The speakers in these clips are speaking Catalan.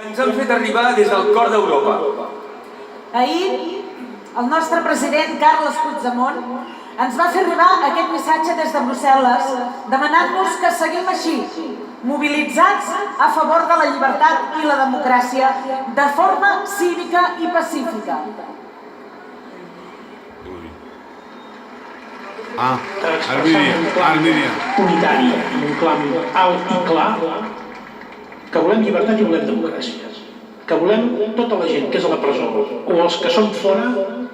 Ens han fet arribar des del cor d'Europa. Ahir, el nostre president, Carles Puigdemont, ens va fer arribar aquest missatge des de Brussel·les, demanant-nos que seguim així, mobilitzats a favor de la llibertat i la democràcia, de forma cívica i pacífica. Armínia. Unitari, un clam alt i clar, que volem llibertat i volem democràcia, que volem tota la gent que és a la presó o els que són fora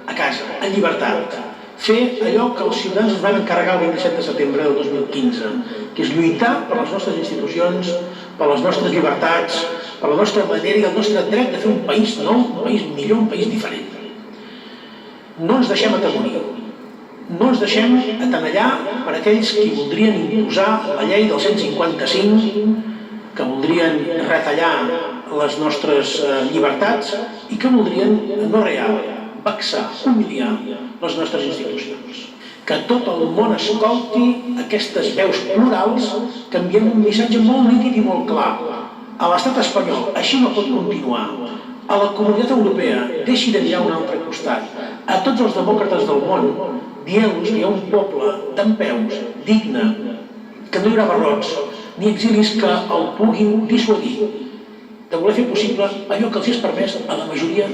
a casa, en llibertat, fer allò que els ciutadans ens van encarregar el 27 de setembre del 2015, que és lluitar per les nostres institucions, per les nostres llibertats, per la nostra manera i el nostre dret de fer un país nou, un país millor, un país diferent. No ens deixem atemorir, no ens deixem atenallar per aquells que voldrien imposar la llei del 155, que voldrien retallar les nostres llibertats i que voldrien anorrear, vexar, humiliar les nostres institucions. Que tot el món escolti aquestes veus plurals que envien un missatge molt nítid i molt clar. A l'estat espanyol així no pot continuar. A la comunitat europea deixi de mirar a un altre costat. A tots els demòcrates del món dient-los que hi ha un poble dempeus, digne, que no hi haurà barrots ni exilis que el puguin dissuadir de voler fer possible allò que els és permès a la majoria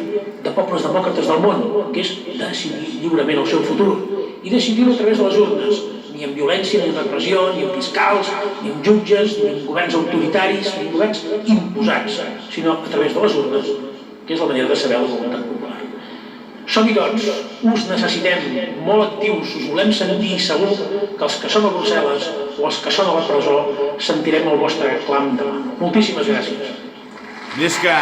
de pobles demòcrates del món, que és decidir lliurement el seu futur i decidir-ho a través de les urnes, ni amb violència, ni amb repressió, ni amb fiscals, ni amb jutges, ni amb governs autoritaris, ni amb governs imposats, sinó a través de les urnes, que és la manera de saber la voluntat popular. Som-hi doncs, us necessitem molt actius, us volem sentir, segur que els que som a Brussel·les o els que són a la presó sentirem el vostre clam demà. Moltíssimes gràcies. Visca!